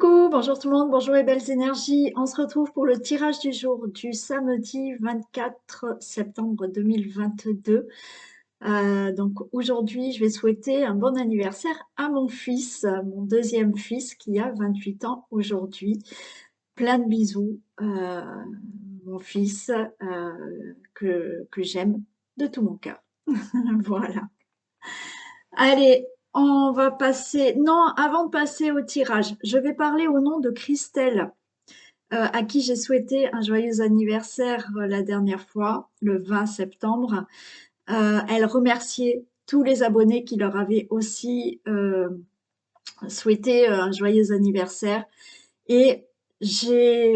Coucou, bonjour tout le monde, bonjour les belles énergies. On se retrouve pour le tirage du jour du samedi 24 septembre 2022. Donc aujourd'hui, je vais souhaiter un bon anniversaire à mon fils, mon deuxième fils qui a 28 ans aujourd'hui. Plein de bisous, mon fils que j'aime de tout mon cœur. Voilà. Allez, on va passer. Non, avant de passer au tirage, je vais parler au nom de Christelle, à qui j'ai souhaité un joyeux anniversaire la dernière fois, le 20 septembre. Elle remerciait tous les abonnés qui leur avaient aussi souhaité un joyeux anniversaire. Et j'ai,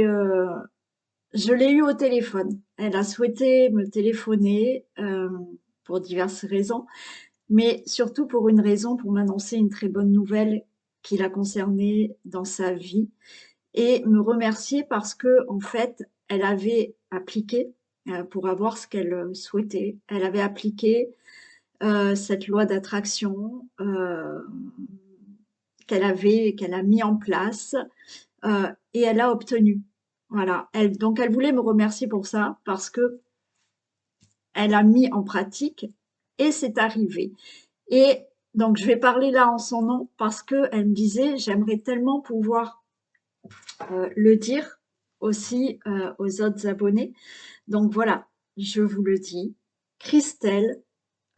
je l'ai eu au téléphone. Elle a souhaité me téléphoner pour diverses raisons, mais surtout pour une raison, pour m'annoncer une très bonne nouvelle qui l'a concernée dans sa vie et me remercier parce que en fait, elle avait appliqué pour avoir ce qu'elle souhaitait. Elle avait appliqué cette loi d'attraction qu'elle a mis en place et elle a obtenu. Voilà. Donc elle voulait me remercier pour ça parce que elle a mis en pratique et c'est arrivé. Et donc, je vais parler là en son nom parce qu'elle me disait, j'aimerais tellement pouvoir le dire aussi aux autres abonnés. Donc voilà, je vous le dis, Christelle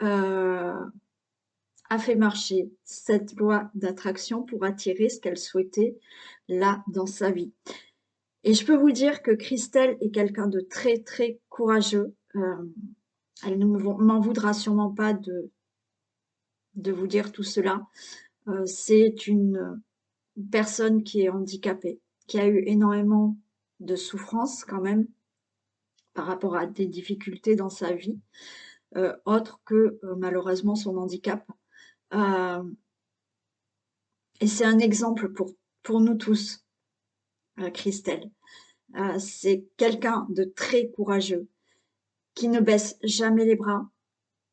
a fait marcher cette loi d'attraction pour attirer ce qu'elle souhaitait là dans sa vie. Et je peux vous dire que Christelle est quelqu'un de très, très courageux. Elle ne m'en voudra sûrement pas de vous dire tout cela. C'est une personne qui est handicapée, qui a eu énormément de souffrance quand même par rapport à des difficultés dans sa vie, autres que malheureusement son handicap. Euh, et c'est un exemple pour nous tous, Christelle. C'est quelqu'un de très courageux, qui ne baisse jamais les bras,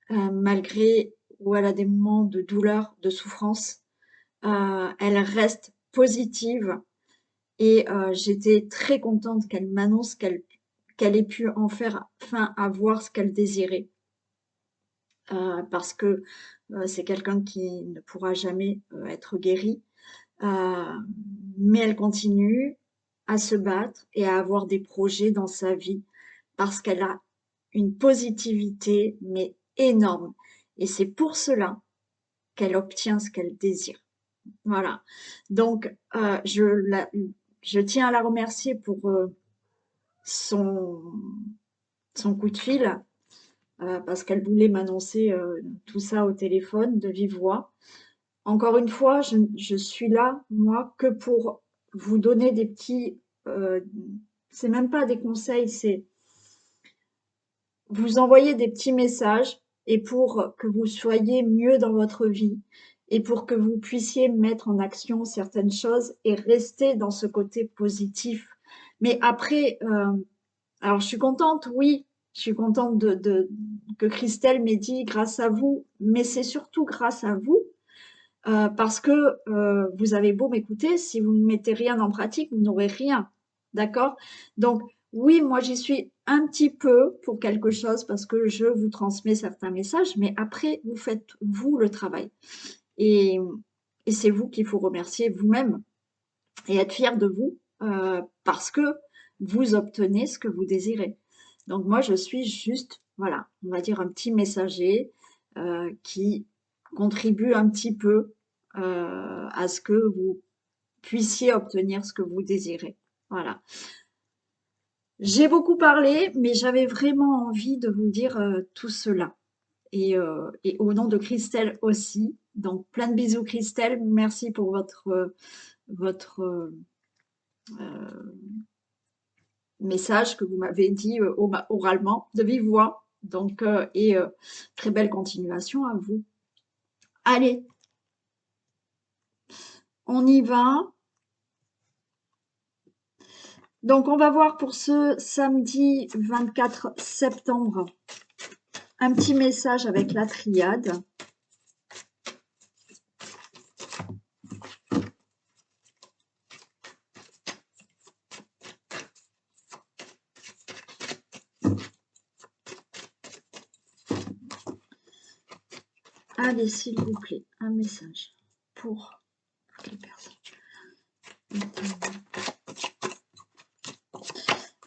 malgré où elle a des moments de douleur, de souffrance. Elle reste positive. Et j'étais très contente qu'elle m'annonce qu'elle ait pu enfin avoir ce qu'elle désirait. Parce que c'est quelqu'un qui ne pourra jamais être guéri. Euh, mais elle continue à se battre et à avoir des projets dans sa vie parce qu'elle a une positivité mais énorme. Et c'est pour cela qu'elle obtient ce qu'elle désire. Voilà. Donc, je tiens à la remercier pour son, son coup de fil parce qu'elle voulait m'annoncer tout ça au téléphone de vive voix. Encore une fois, je suis là, moi, que pour vous donner des petits... c'est même pas des conseils, c'est vous envoyer des petits messages et pour que vous soyez mieux dans votre vie et pour que vous puissiez mettre en action certaines choses et rester dans ce côté positif. Mais après, alors je suis contente, oui, je suis contente que Christelle m'ait dit grâce à vous, mais c'est surtout grâce à vous parce que vous avez beau m'écouter, si vous ne mettez rien en pratique, vous n'aurez rien. D'accord? Donc, oui, moi j'y suis un petit peu pour quelque chose parce que je vous transmets certains messages, mais après, vous faites vous le travail. Et, et c'est vous qu'il faut remercier vous-même et être fier de vous parce que vous obtenez ce que vous désirez. Donc moi, je suis juste, voilà, on va dire un petit messager qui contribue un petit peu à ce que vous puissiez obtenir ce que vous désirez. Voilà. J'ai beaucoup parlé, mais j'avais vraiment envie de vous dire tout cela. Et au nom de Christelle aussi. Donc plein de bisous Christelle. Merci pour votre message que vous m'avez dit oralement, de vive voix. Donc, très belle continuation à vous. Allez, on y va. Donc, on va voir pour ce samedi 24 septembre un petit message avec la triade. Allez, s'il vous plaît, un message pour toutes les personnes.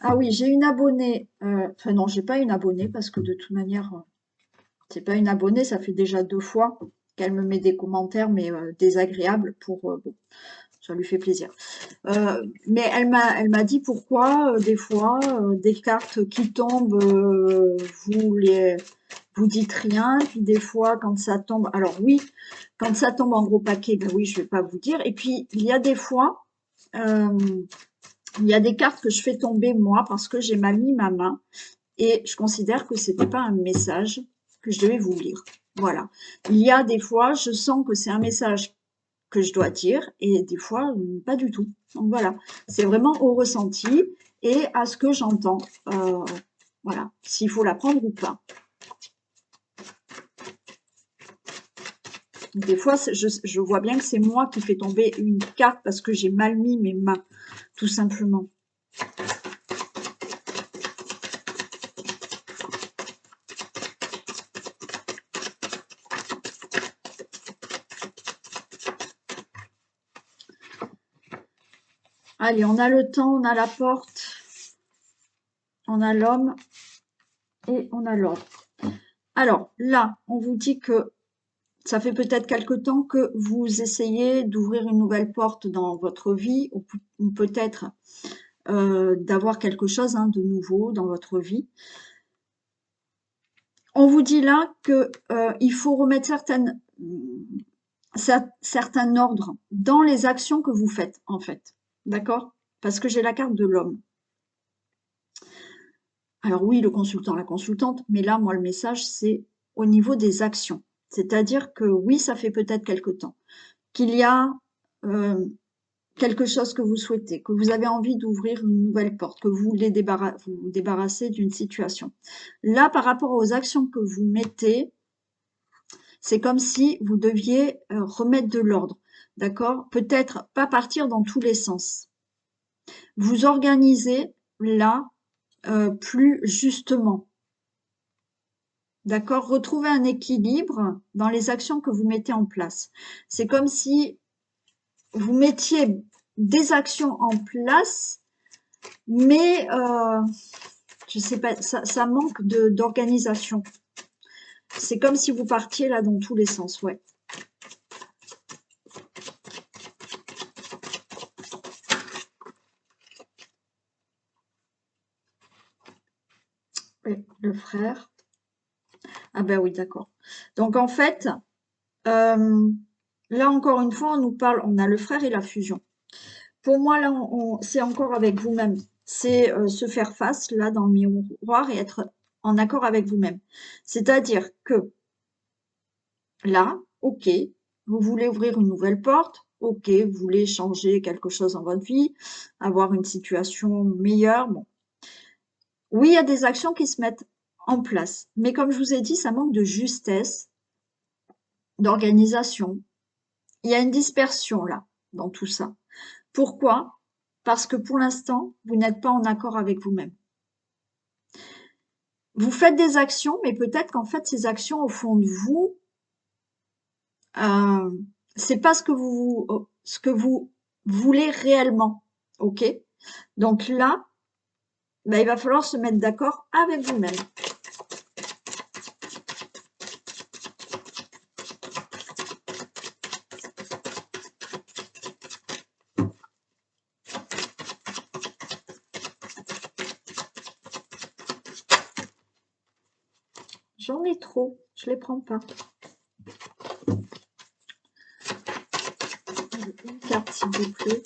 Ah oui, j'ai une abonnée. Enfin non, j'ai pas une abonnée parce que de toute manière, c'est pas une abonnée. Ça fait déjà 2 fois qu'elle me met des commentaires, mais désagréables pour. Bon, ça lui fait plaisir. Mais elle m'a dit pourquoi des fois des cartes qui tombent, vous dites rien, puis des fois quand ça tombe. Alors oui, quand ça tombe en gros paquet, ben oui, je vais pas vous dire. Et puis il y a des fois. Il y a des cartes que je fais tomber moi parce que j'ai mal mis ma main et je considère que c'était pas un message que je devais vous lire. Voilà. Il y a des fois, je sens que c'est un message que je dois dire et des fois, pas du tout. Donc voilà, c'est vraiment au ressenti et à ce que j'entends. Voilà, s'il faut la prendre ou pas. Des fois, je vois bien que c'est moi qui fais tomber une carte parce que j'ai mal mis mes mains, tout simplement. Allez, on a le temps, on a la porte, on a l'homme et on a l'ordre. Alors là, on vous dit que ça fait peut-être quelque temps que vous essayez d'ouvrir une nouvelle porte dans votre vie ou peut-être d'avoir quelque chose de nouveau dans votre vie. On vous dit là que il faut remettre certains ordres dans les actions que vous faites, en fait. D'accord? Parce que j'ai la carte de l'homme. Alors oui, le consultant, la consultante, mais là, moi, le message, c'est au niveau des actions. C'est-à-dire que oui, ça fait peut-être quelque temps qu'il y a quelque chose que vous souhaitez, que vous avez envie d'ouvrir une nouvelle porte, que vous voulez vous débarrasser d'une situation. Là, par rapport aux actions que vous mettez, c'est comme si vous deviez remettre de l'ordre, d'accord? Peut-être pas partir dans tous les sens. Vous organisez là plus justement. D'accord? Retrouver un équilibre dans les actions que vous mettez en place. C'est comme si vous mettiez des actions en place, mais je sais pas, ça manque d'organisation. C'est comme si vous partiez là dans tous les sens, ouais. Oui, le frère. Ah ben oui, d'accord. Donc en fait, là encore une fois, on nous parle, on a le frère et la fusion. Pour moi, là, c'est encore avec vous-même. C'est se faire face, là, dans le miroir et être en accord avec vous-même. C'est-à-dire que là, ok, vous voulez ouvrir une nouvelle porte, ok, vous voulez changer quelque chose dans votre vie, avoir une situation meilleure, bon. Oui, il y a des actions qui se mettent en place, mais comme je vous ai dit, ça manque de justesse, d'organisation. Il y a une dispersion là, dans tout ça. Pourquoi? Parce que pour l'instant, vous n'êtes pas en accord avec vous-même. Vous faites des actions, mais peut-être qu'en fait, ces actions, au fond de vous, c'est pas ce que vous voulez réellement. OK? Donc là, il va falloir se mettre d'accord avec vous-même. J'en ai trop, je les prends pas. Une carte, s'il vous plaît.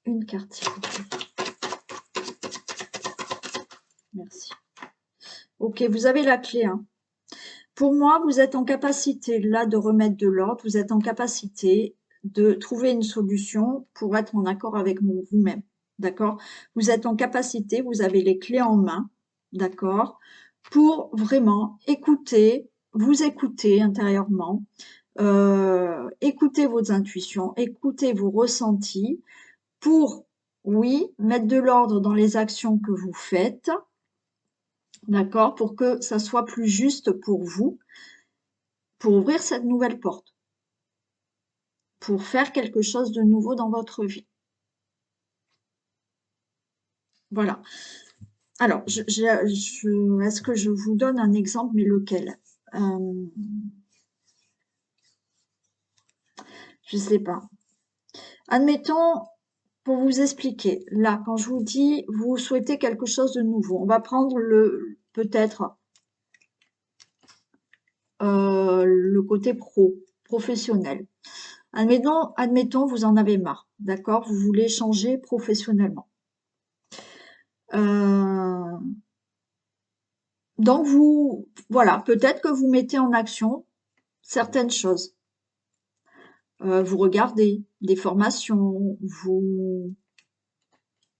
Une carte, s'il vous plaît. Merci. Ok, vous avez la clé. Pour moi, vous êtes en capacité là de remettre de l'ordre. Vous êtes en capacité de trouver une solution pour être en accord avec vous-même. D'accord? Vous êtes en capacité, vous avez les clés en main. D'accord? Pour vraiment écouter, vous écouter intérieurement, écouter vos intuitions, écouter vos ressentis pour, oui, mettre de l'ordre dans les actions que vous faites, d'accord, pour que ça soit plus juste pour vous, pour ouvrir cette nouvelle porte, pour faire quelque chose de nouveau dans votre vie. Voilà. Alors, est-ce que je vous donne un exemple, mais lequel? Je sais pas. Admettons, pour vous expliquer, là, quand je vous dis, vous souhaitez quelque chose de nouveau, on va prendre peut-être le côté professionnel. Admettons, vous en avez marre, d'accord? Vous voulez changer professionnellement. Donc voilà, peut-être que vous mettez en action certaines choses. Vous regardez des formations, vous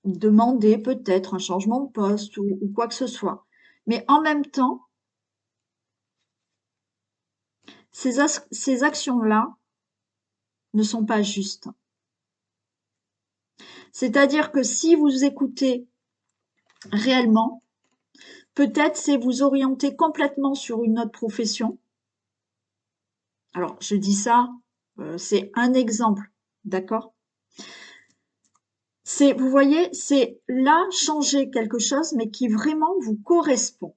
demandez peut-être un changement de poste ou quoi que ce soit. Mais en même temps, ces actions-là ne sont pas justes. C'est-à-dire que si vous écoutez réellement, peut-être c'est vous orienter complètement sur une autre profession. Alors, je dis ça, c'est un exemple, d'accord? Vous voyez, c'est là changer quelque chose, mais qui vraiment vous correspond.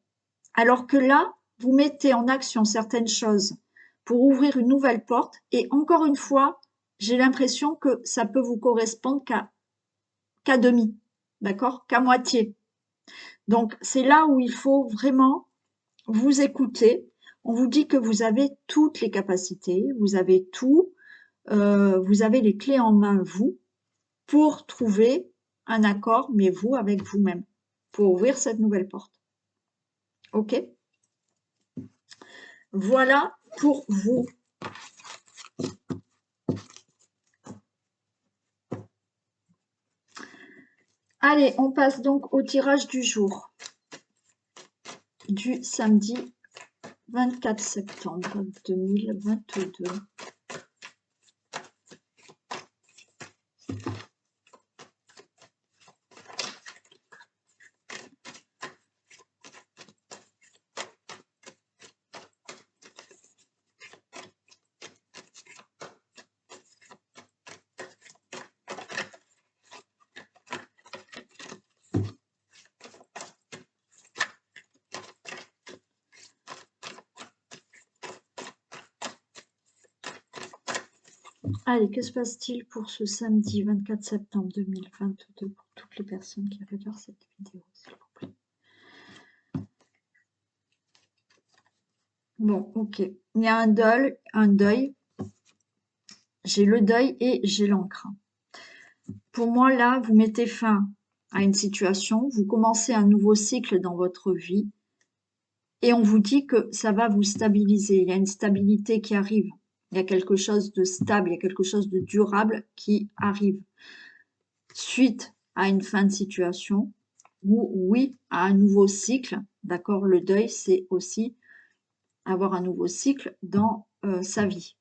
Alors que là, vous mettez en action certaines choses pour ouvrir une nouvelle porte. Et encore une fois, j'ai l'impression que ça peut vous correspondre qu'à demi, d'accord? Qu'à moitié. Donc, c'est là où il faut vraiment vous écouter. On vous dit que vous avez toutes les capacités, vous avez tout, vous avez les clés en main, vous, pour trouver un accord, mais vous, avec vous-même, pour ouvrir cette nouvelle porte. OK? Voilà pour vous. Allez, on passe donc au tirage du jour du samedi 24 septembre 2022. Allez, que se passe-t-il pour ce samedi 24 septembre 2022 pour toutes les personnes qui regardent cette vidéo, s'il vous plaît? Bon, ok. Il y a un deuil. J'ai le deuil et j'ai l'encre. Pour moi, là, vous mettez fin à une situation, vous commencez un nouveau cycle dans votre vie et on vous dit que ça va vous stabiliser. Il y a une stabilité qui arrive. Il y a quelque chose de stable, il y a quelque chose de durable qui arrive. Suite à une fin de situation ou oui, à un nouveau cycle. D'accord, le deuil, c'est aussi avoir un nouveau cycle dans sa vie.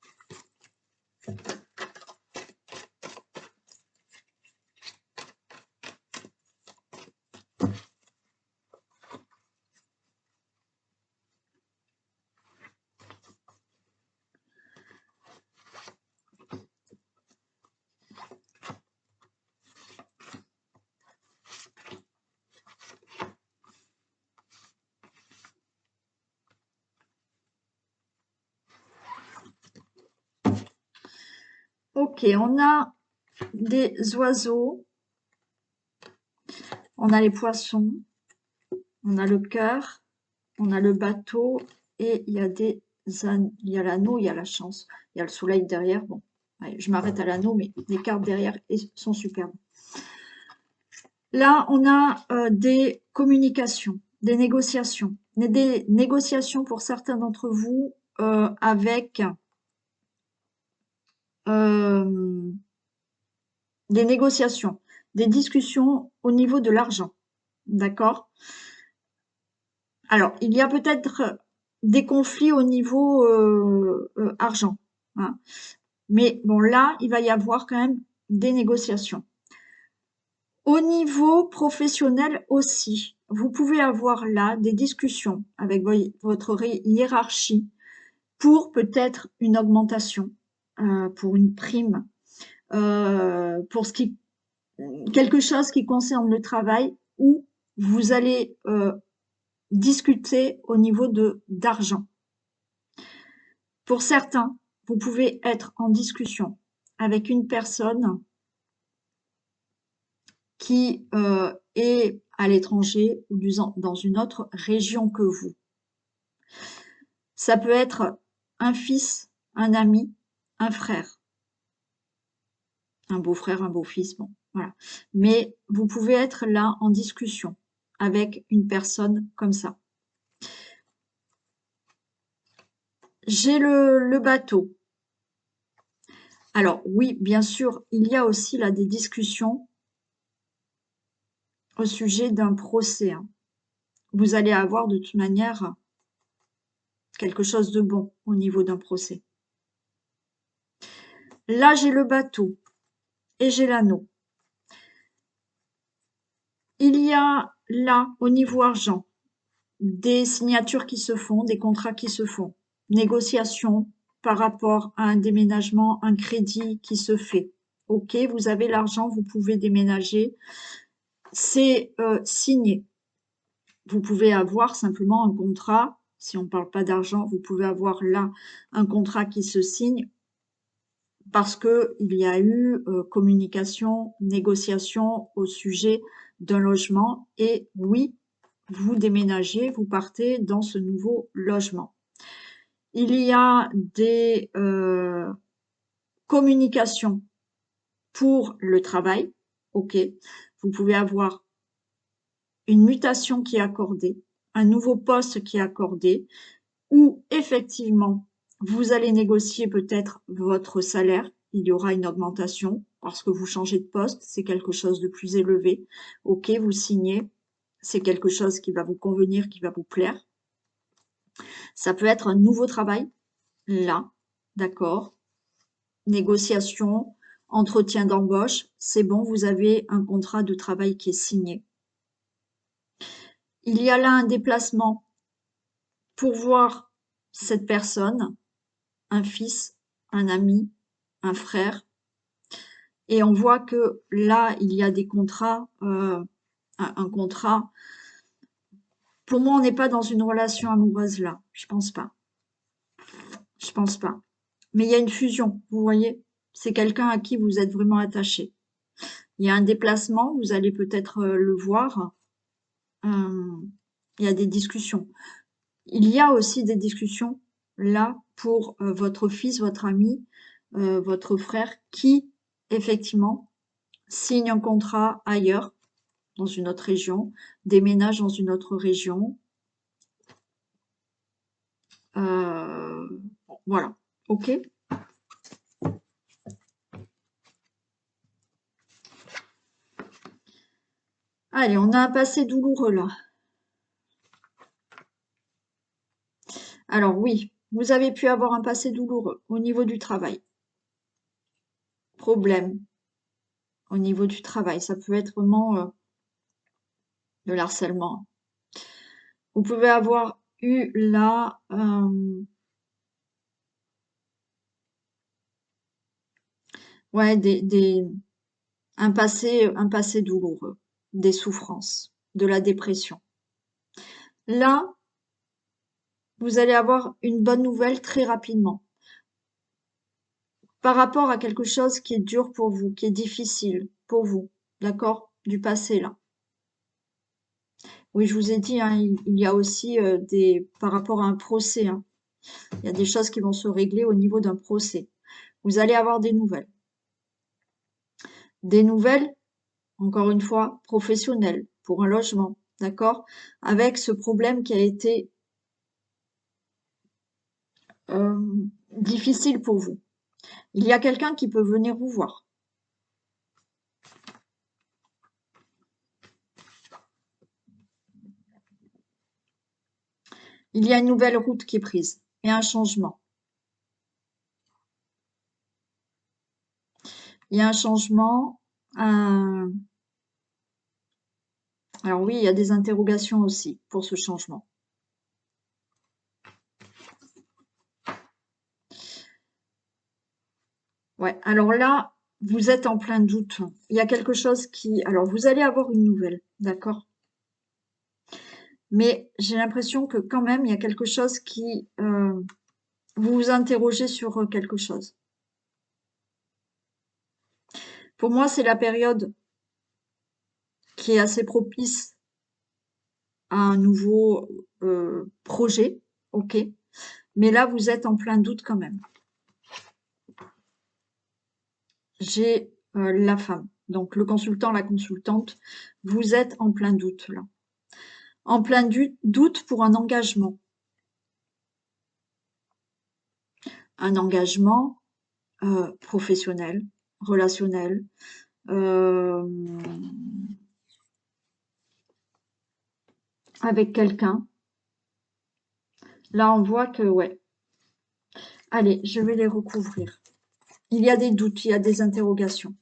Ok, on a des oiseaux, on a les poissons, on a le cœur, on a le bateau et il y a il y a l'anneau, il y a la chance, il y a le soleil derrière. Bon, allez, je m'arrête à l'anneau, mais les cartes derrière sont superbes. Là, on a des communications, des négociations pour certains d'entre vous avec des négociations, des discussions au niveau de l'argent. D'accord? Alors, il y a peut-être des conflits au niveau argent, hein. Mais bon, là, il va y avoir quand même des négociations. Au niveau professionnel aussi, vous pouvez avoir là des discussions avec votre hiérarchie pour peut-être une augmentation, pour une prime, pour quelque chose qui concerne le travail, où vous allez discuter au niveau d'argent. Pour certains, vous pouvez être en discussion avec une personne qui est à l'étranger ou dans une autre région que vous. Ça peut être un fils, un ami, un frère, un beau-frère, un beau-fils, bon, voilà. Mais vous pouvez être là en discussion avec une personne comme ça. J'ai le bateau. Alors oui, bien sûr, il y a aussi là des discussions au sujet d'un procès, hein. Vous allez avoir de toute manière quelque chose de bon au niveau d'un procès. Là, j'ai le bateau et j'ai l'anneau. Il y a là, au niveau argent, des signatures qui se font, des contrats qui se font, négociations par rapport à un déménagement, un crédit qui se fait. Ok, vous avez l'argent, vous pouvez déménager, c'est signé. Vous pouvez avoir simplement un contrat, si on ne parle pas d'argent, vous pouvez avoir là un contrat qui se signe parce qu'il y a eu communication, négociation au sujet d'un logement et oui, vous déménagez, vous partez dans ce nouveau logement. Il y a des communications pour le travail, ok, vous pouvez avoir une mutation qui est accordée, un nouveau poste qui est accordé, où effectivement, vous allez négocier peut-être votre salaire, il y aura une augmentation parce que vous changez de poste, c'est quelque chose de plus élevé. Ok, vous signez, c'est quelque chose qui va vous convenir, qui va vous plaire. Ça peut être un nouveau travail, là, d'accord. Négociation, entretien d'embauche, c'est bon, vous avez un contrat de travail qui est signé. Il y a là un déplacement pour voir cette personne, un fils, un ami, un frère, et on voit que là, il y a des contrats, un contrat. Pour moi, on n'est pas dans une relation amoureuse là, je pense pas. Je pense pas. Mais il y a une fusion, vous voyez. C'est quelqu'un à qui vous êtes vraiment attaché. Il y a un déplacement, vous allez peut-être le voir. Il y a des discussions. Il y a aussi des discussions là pour votre fils, votre ami, votre frère qui, effectivement, signe un contrat ailleurs, dans une autre région, déménage dans une autre région. Voilà, ok. Allez, on a un passé douloureux là. Alors oui, vous avez pu avoir un passé douloureux au niveau du travail. Problème au niveau du travail, ça peut être vraiment de l'harcèlement. Vous pouvez avoir eu là ouais, un passé douloureux, des souffrances, de la dépression. Là, vous allez avoir une bonne nouvelle très rapidement. Par rapport à quelque chose qui est dur pour vous, qui est difficile pour vous, d'accord? Du passé là. Oui, je vous ai dit, hein, il y a aussi par rapport à un procès, hein, il y a des choses qui vont se régler au niveau d'un procès. Vous allez avoir des nouvelles. Des nouvelles, encore une fois, professionnelles, pour un logement, d'accord? Avec ce problème qui a été difficile pour vous. Il y a quelqu'un qui peut venir vous voir. Il y a une nouvelle route qui est prise et un changement. Il y a un changement, un Alors oui, il y a des interrogations aussi pour ce changement. Ouais, alors là, vous êtes en plein doute. Il y a quelque chose qui... Alors, vous allez avoir une nouvelle, d'accord? Mais j'ai l'impression que quand même, il y a quelque chose qui... vous vous interrogez sur quelque chose. Pour moi, c'est la période qui est assez propice à un nouveau projet, ok? Mais là, vous êtes en plein doute quand même. J'ai la femme, donc le consultant, la consultante, vous êtes en plein doute là. En plein doute pour un engagement. Un engagement professionnel, relationnel, avec quelqu'un. Là, on voit que, ouais. Allez, je vais les recouvrir. Il y a des doutes, il y a des interrogations.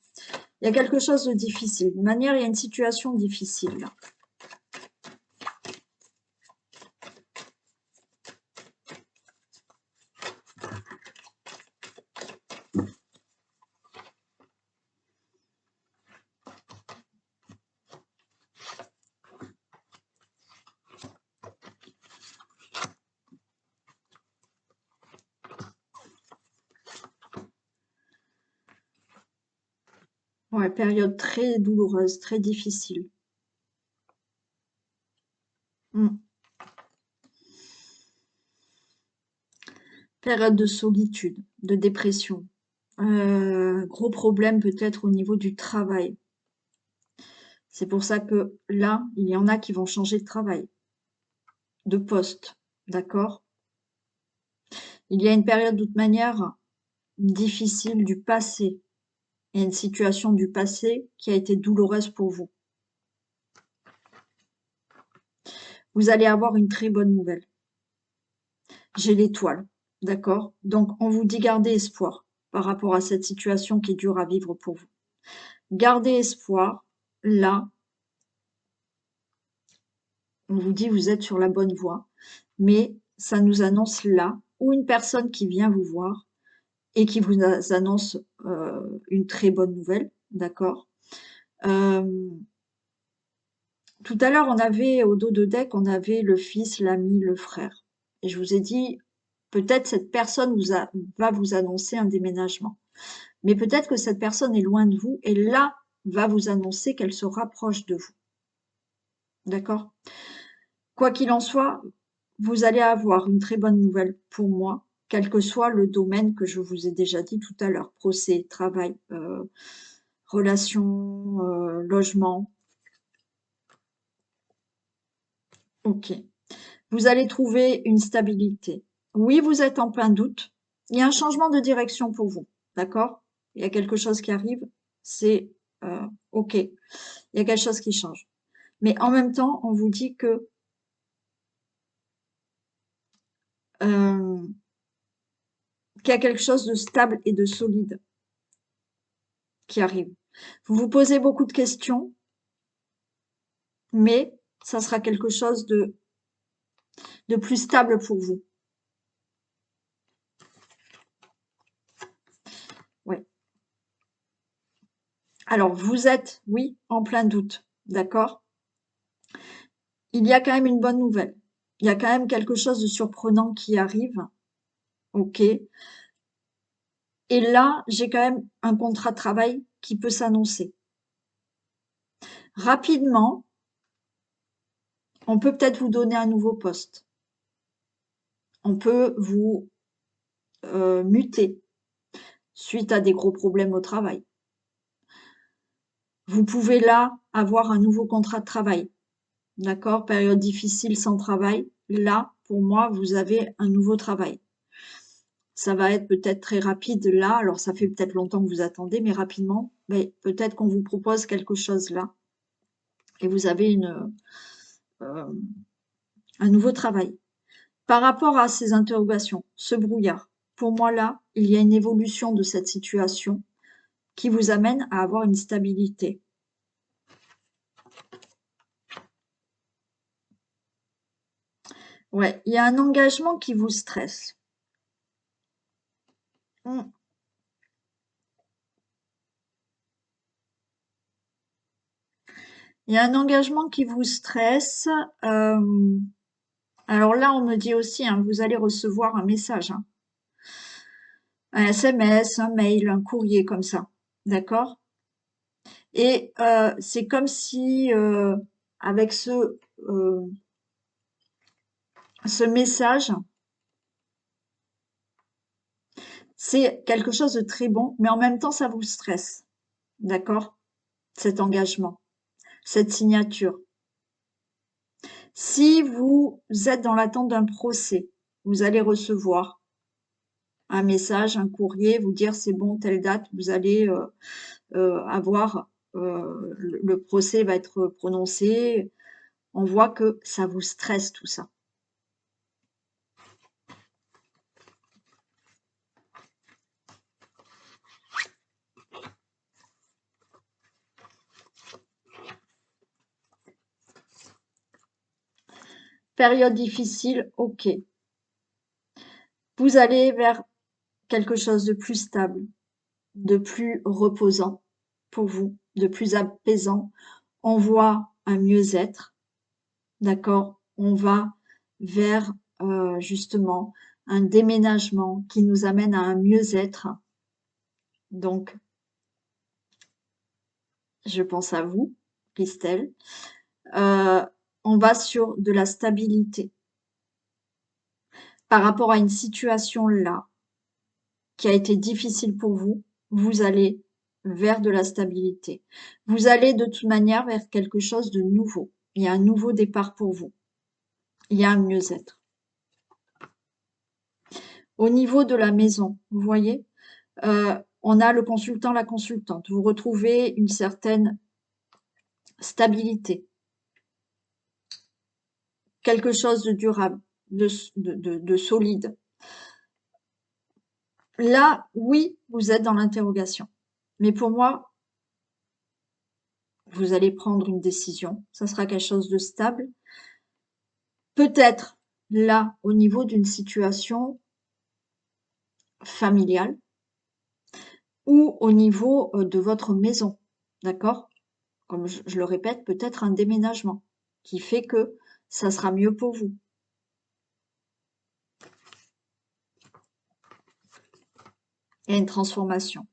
Il y a quelque chose de difficile. De manière, il y a une situation difficile là. Ouais, période très douloureuse, très difficile. Période de solitude, de dépression. Gros problème peut-être au niveau du travail. C'est pour ça que là, il y en a qui vont changer de travail, de poste, d'accord? Il y a une période de toute manière difficile du passé. Il y a une situation du passé qui a été douloureuse pour vous. Vous allez avoir une très bonne nouvelle. J'ai l'étoile, d'accord? Donc, on vous dit gardez espoir par rapport à cette situation qui est dure à vivre pour vous. Gardez espoir, là, on vous dit vous êtes sur la bonne voie, mais ça nous annonce là, ou une personne qui vient vous voir et qui vous annonce une très bonne nouvelle, d'accord? Tout à l'heure, on avait au dos de deck, on avait le fils, l'ami, le frère. Et je vous ai dit, peut-être cette personne va vous annoncer un déménagement. Mais peut-être que cette personne est loin de vous et là va vous annoncer qu'elle se rapproche de vous. D'accord? Quoi qu'il en soit, vous allez avoir une très bonne nouvelle pour moi, quel que soit le domaine que je vous ai déjà dit tout à l'heure, procès, travail, relations, logement. Ok. Vous allez trouver une stabilité. Oui, vous êtes en plein doute. Il y a un changement de direction pour vous. D'accord? Il y a quelque chose qui arrive. C'est ok. Il y a quelque chose qui change. Mais en même temps, on vous dit que qu'il y a quelque chose de stable et de solide qui arrive. Vous vous posez beaucoup de questions, mais ça sera quelque chose de plus stable pour vous. Ouais. Alors, vous êtes, oui, en plein doute, d'accord? Il y a quand même une bonne nouvelle. Il y a quand même quelque chose de surprenant qui arrive, ok? Et là, j'ai quand même un contrat de travail qui peut s'annoncer. Rapidement, on peut peut-être vous donner un nouveau poste. On peut vous muter suite à des gros problèmes au travail. Vous pouvez là avoir un nouveau contrat de travail. D'accord? Période difficile sans travail. Là, pour moi, vous avez un nouveau travail. Ça va être peut-être très rapide là. Alors, ça fait peut-être longtemps que vous attendez, mais rapidement, mais peut-être qu'on vous propose quelque chose là. Et vous avez un nouveau travail. Par rapport à ces interrogations, ce brouillard, pour moi là, il y a une évolution de cette situation qui vous amène à avoir une stabilité. Ouais, il y a un engagement qui vous stresse. Mm. Il y a un engagement qui vous stresse. euh, alors là, on me dit aussi, hein, vous allez recevoir un message, hein, un SMS, un mail, un courrier comme ça. D'accord? Et c'est comme si, avec euh, ce message, c'est quelque chose de très bon, mais en même temps, ça vous stresse. D'accord? Cet engagement, cette signature. Si vous êtes dans l'attente d'un procès, vous allez recevoir un message, un courrier, vous dire c'est bon, telle date, vous allez avoir, le procès va être prononcé. On voit que ça vous stresse tout ça. Période difficile, ok. Vous allez vers quelque chose de plus stable, de plus reposant pour vous, de plus apaisant. On voit un mieux-être, d'accord? On va vers justement un déménagement qui nous amène à un mieux-être. Donc, je pense à vous, Christelle. Euh, on va sur de la stabilité. Par rapport à une situation là qui a été difficile pour vous, vous allez vers de la stabilité. Vous allez de toute manière vers quelque chose de nouveau. Il y a un nouveau départ pour vous. Il y a un mieux-être. Au niveau de la maison, vous voyez, on a le consultant, la consultante. Vous retrouvez une certaine stabilité, quelque chose de durable, de solide. Là, oui, vous êtes dans l'interrogation. Mais pour moi, vous allez prendre une décision. Ça sera quelque chose de stable. Peut-être là, au niveau d'une situation familiale ou au niveau de votre maison. D'accord? Comme je le répète, peut-être un déménagement qui fait que ça sera mieux pour vous. Il y a une transformation.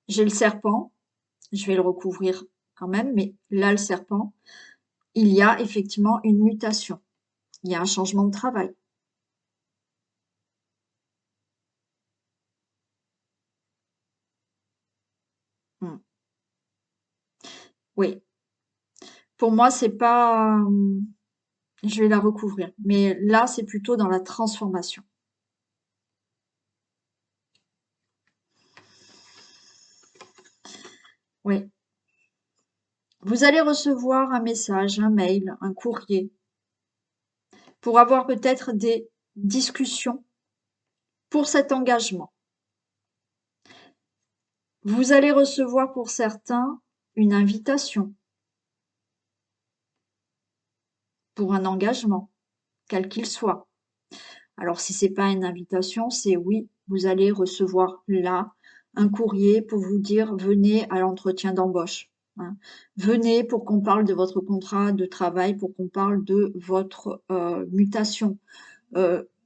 J'ai le serpent, je vais le recouvrir quand même, mais là, le serpent, il y a effectivement une mutation. Il y a un changement de travail. Hmm. Oui. Pour moi, c'est pas. Je vais la recouvrir. Mais là, c'est plutôt dans la transformation. Oui. Vous allez recevoir un message, un mail, un courrier pour avoir peut-être des discussions pour cet engagement. Vous allez recevoir pour certains une invitation pour un engagement, quel qu'il soit. Alors si c'est pas une invitation, c'est oui, vous allez recevoir là un courrier pour vous dire venez à l'entretien d'embauche, hein. Venez pour qu'on parle de votre contrat de travail, pour qu'on parle de votre mutation.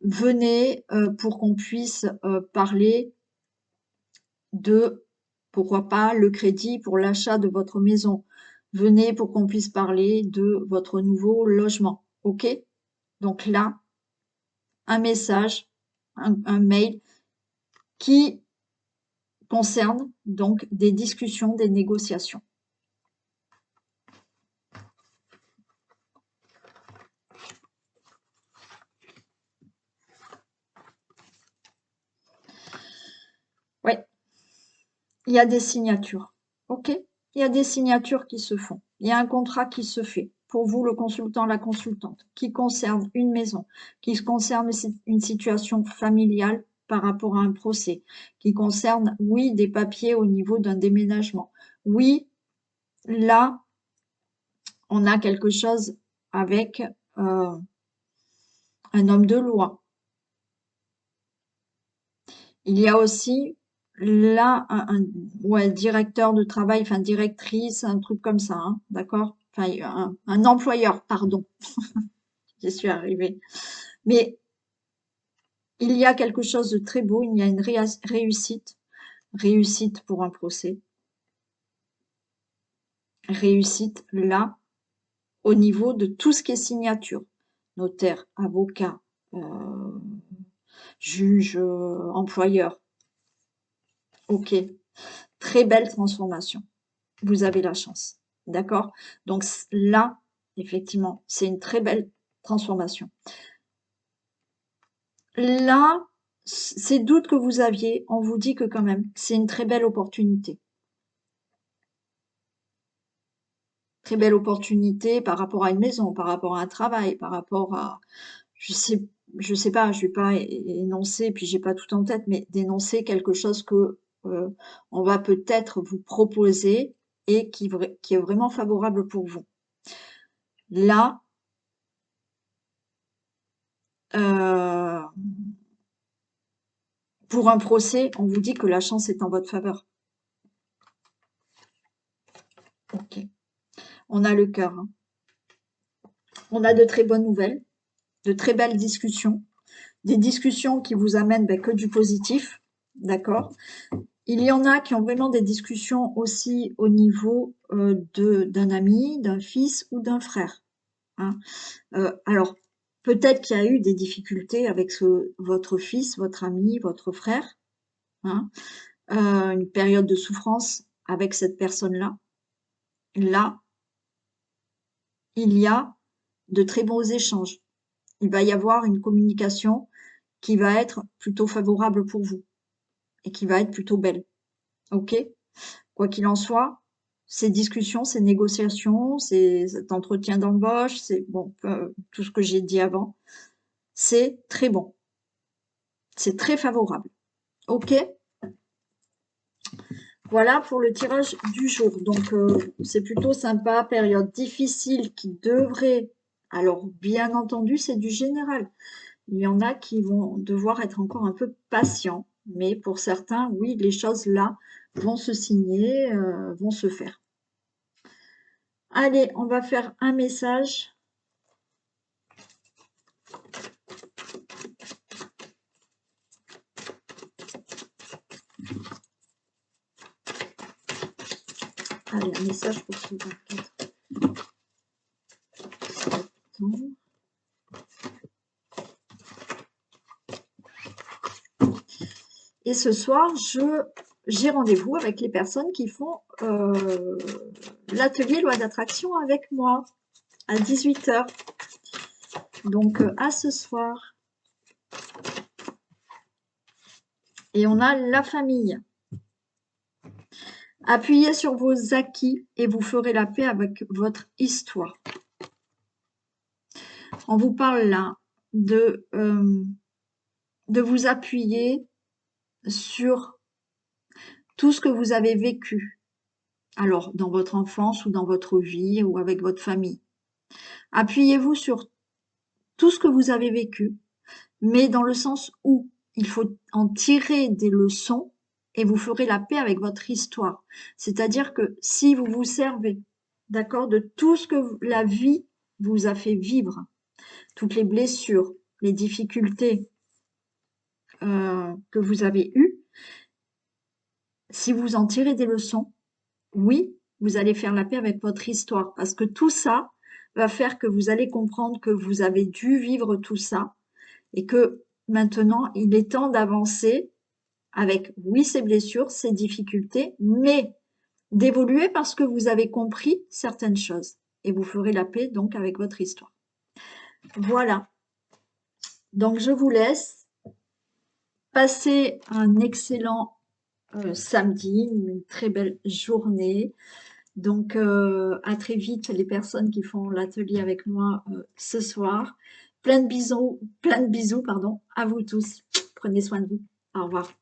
Venez pour qu'on puisse parler de, pourquoi pas, le crédit pour l'achat de votre maison. Venez pour qu'on puisse parler de votre nouveau logement. OK? Donc là, un message, un mail qui concerne donc des discussions, des négociations. Oui, il y a des signatures. OK? Il y a des signatures qui se font. Il y a un contrat qui se fait. Pour vous, le consultant, la consultante, qui concerne une maison, qui concerne une situation familiale par rapport à un procès, qui concerne, oui, des papiers au niveau d'un déménagement. Oui, là, on a quelque chose avec un homme de loi. Il y a aussi là ouais, directeur de travail, enfin directrice, un truc comme ça, hein, d'accord? Enfin, un employeur, pardon, j'y suis arrivée. Mais il y a quelque chose de très beau, il y a une réussite pour un procès, réussite là, au niveau de tout ce qui est signature, notaire, avocat, juge, employeur. Ok, très belle transformation. Vous avez la chance, d'accord? Donc là, effectivement, c'est une très belle transformation. Là, ces doutes que vous aviez, on vous dit que quand même, c'est une très belle opportunité. Très belle opportunité par rapport à une maison, par rapport à un travail, par rapport à, je sais, je sais pas, je vais pas énoncer, puis j'ai pas tout en tête, mais d'énoncer quelque chose que on va peut-être vous proposer et qui est vraiment favorable pour vous. Là, pour un procès, on vous dit que la chance est en votre faveur. Ok. On a le cœur, hein. On a de très bonnes nouvelles, de très belles discussions, des discussions qui vous amènent que du positif, d'accord? Il y en a qui ont vraiment des discussions aussi au niveau d'un ami, d'un fils ou d'un frère, hein. Alors, peut-être qu'il y a eu des difficultés avec votre fils, votre ami, votre frère, hein, une période de souffrance avec cette personne-là. Là, il y a de très bons échanges. Il va y avoir une communication qui va être plutôt favorable pour vous et qui va être plutôt belle. Ok? Quoi qu'il en soit, ces discussions, ces négociations, cet entretien d'embauche, c'est bon, tout ce que j'ai dit avant, c'est très bon. C'est très favorable. Ok? Voilà pour le tirage du jour. Donc, c'est plutôt sympa. Période difficile qui devrait... Alors, bien entendu, c'est du général. Il y en a qui vont devoir être encore un peu patients. Mais pour certains, oui, les choses là vont se signer, vont se faire. Allez, on va faire un message. Allez, un message pour ce 24 septembre. Et ce soir, j'ai rendez-vous avec les personnes qui font l'atelier loi d'attraction avec moi à 18 h. Donc, à ce soir. Et on a la famille. Appuyez sur vos acquis et vous ferez la paix avec votre histoire. On vous parle là de vous appuyer sur tout ce que vous avez vécu. Alors, dans votre enfance ou dans votre vie ou avec votre famille. Appuyez-vous sur tout ce que vous avez vécu, mais dans le sens où il faut en tirer des leçons et vous ferez la paix avec votre histoire. C'est-à-dire que si vous vous servez, d'accord, de tout ce que la vie vous a fait vivre, toutes les blessures, les difficultés que vous avez eues, si vous en tirez des leçons, oui, vous allez faire la paix avec votre histoire parce que tout ça va faire que vous allez comprendre que vous avez dû vivre tout ça et que maintenant, il est temps d'avancer avec, oui, ces blessures, ces difficultés, mais d'évoluer parce que vous avez compris certaines choses et vous ferez la paix donc avec votre histoire. Voilà. Donc, je vous laisse. Passez un excellent samedi, une très belle journée. Donc, à très vite les personnes qui font l'atelier avec moi ce soir. Plein de bisous, pardon, à vous tous. Prenez soin de vous. Au revoir.